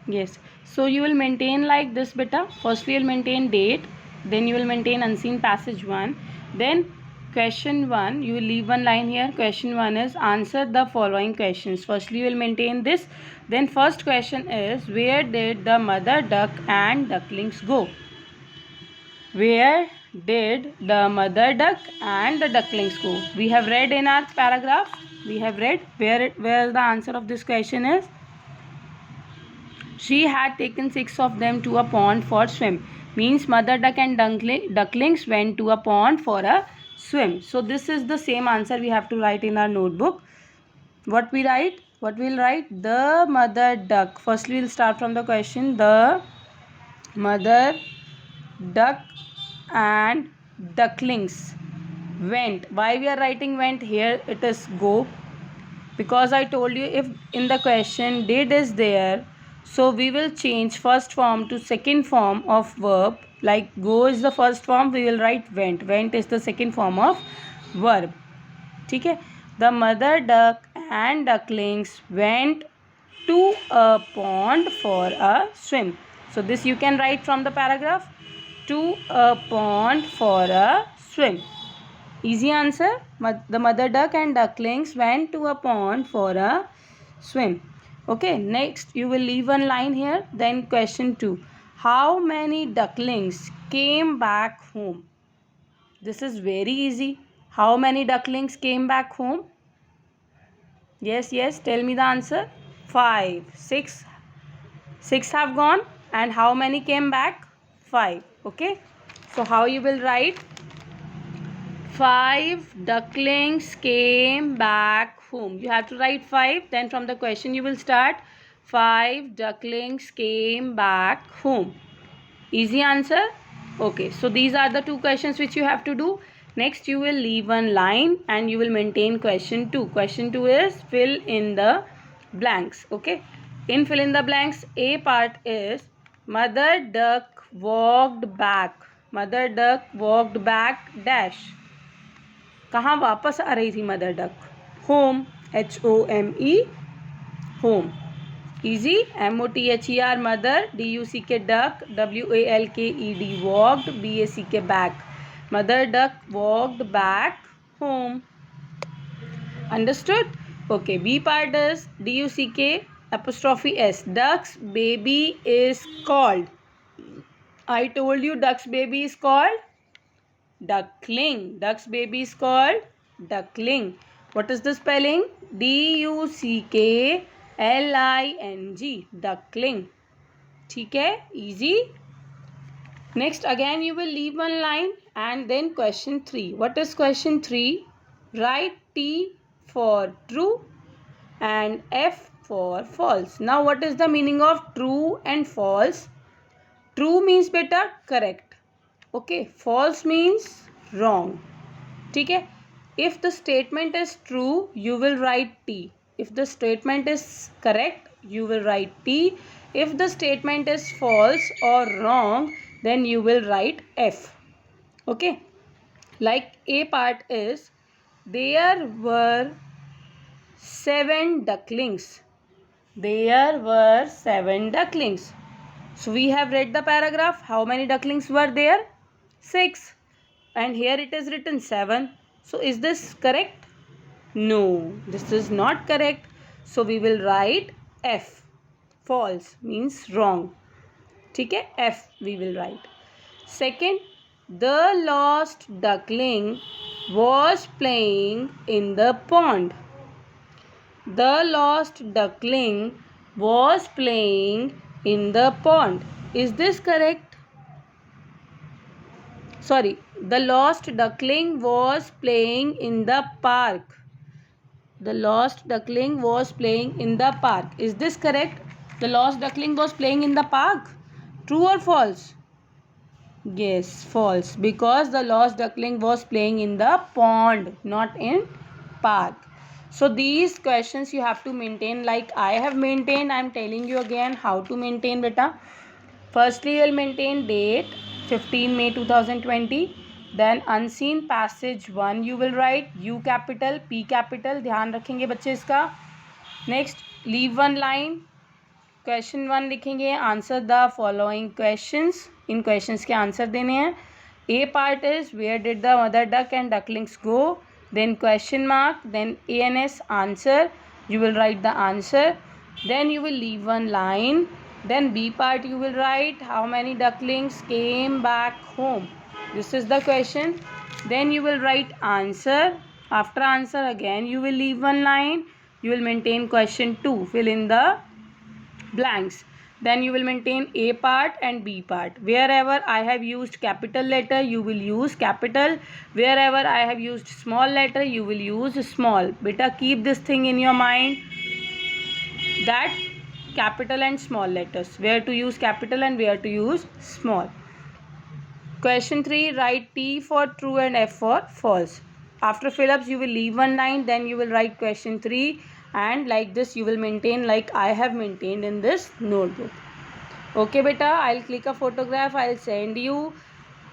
Yes. So you will maintain like this, beta. Firstly, you will maintain date. Then you will maintain unseen passage 1. Then question 1, you will leave one line here. Question 1 is answer the following questions. Firstly, you will maintain this. Then first question is, where did the mother duck and ducklings go? Where did the mother duck and the ducklings go? We have read in our paragraph. We have read where the answer of this question is. She had taken 6 of them to a pond for swim. Means mother duck and ducklings went to a pond for a swim. So this is the same answer we have to write in our notebook. What we write? What we'll write? The mother duck. Firstly, we'll start from the question. The mother duck and ducklings went. Why we are writing went here? It is go, because I told you if in the question did is there, so we will change first form to second form of verb. Like go is the first form, we will write went is the second form of verb. ठीक है. The mother duck and ducklings went to a pond for a swim. So this you can write from the paragraph. To a pond for a swim. Easy answer. The mother duck and ducklings went to a pond for a swim. Okay, next you will leave one line here. Then question 2. How many ducklings came back home? This is very easy. How many ducklings came back home? Yes, tell me the answer. 5. 6. 6 have gone, and how many came back? 5. Okay. So how you will write? 5 ducklings came back home. You have to write 5. Then from the question you will start. 5 ducklings came back home. Easy answer. Okay. So these are the 2 questions which you have to do. Next you will leave one line and you will maintain question 2. Question 2 is fill in the blanks. Okay. In fill in the blanks, A part is mother duck walked back. Mother duck walked back dash. कहाँ वापस आ रही थी mother duck? Home. HOME. Home. Easy. MOTHER mother. DUCK duck. WALKED walked. BACK back. Mother duck walked back home. Understood? Okay. B part is DUCK apostrophe S. Duck's baby is called. I told you duck's baby is called duckling. Duck's baby is called duckling. What is the spelling? DUCKLING. Duckling. ठीक है? Easy. Next again you will leave one line and then question 3. What is question 3? Write T for true and F for false. Now what is the meaning of true and false? True means beta correct. Okay. False means wrong. ठीक है. If the statement is true, you will write T. If the statement is correct, you will write T. If the statement is false or wrong, then you will write F. Okay. Like A part is there were 7 ducklings. There were 7 ducklings. So we have read the paragraph. How many ducklings were there? 6. And here it is written 7. So is this correct? No, this is not correct. So we will write F. False means wrong. ठीक है? F we will write. Second, the lost duckling was playing in the pond. The lost duckling was playing in the pond. Is this correct? Sorry, the lost duckling was playing in the park. The lost duckling was playing in the park. Is this correct? The lost duckling was playing in the park. True or false? Yes, false. Because the lost duckling was playing in the pond, not in park. So these questions you have to maintain like I have maintained. I am telling you again how to maintain beta. Firstly, you will maintain date 15 May 2020. Then unseen passage 1 you will write U capital P capital. ध्यान रखेंगे बच्चे इसका. Next, leave one line. Question 1 लिखेंगे, answer the following questions. इन questions के answer देने हैं. A part is where did the mother duck and ducklings go. Then question mark, then ANS answer. You will write the answer. Then you will leave one line. Then B part you will write how many ducklings came back home. This is the question. Then you will write answer. After answer again you will leave one line. You will maintain question 2. Fill in the blanks. Then you will maintain A part and B part. Wherever I have used capital letter you will use capital. Wherever I have used small letter you will use small. Beta, keep this thing in your mind that capital and small letters, where to use capital and where to use small. Question 3, write T for true and F for false. After fill-ups you will leave one line, then you will write question 3, and like this you will maintain like I have maintained in this notebook. Okay beta, I'll click a photograph, I'll send you.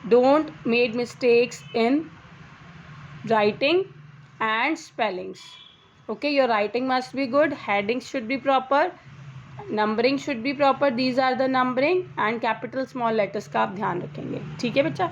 Don't make mistakes in writing and spellings. Okay, your writing must be good, headings should be proper, numbering should be proper. These are the numbering and capital small letters का आप ध्यान रखेंगे. ठीक है बच्चा.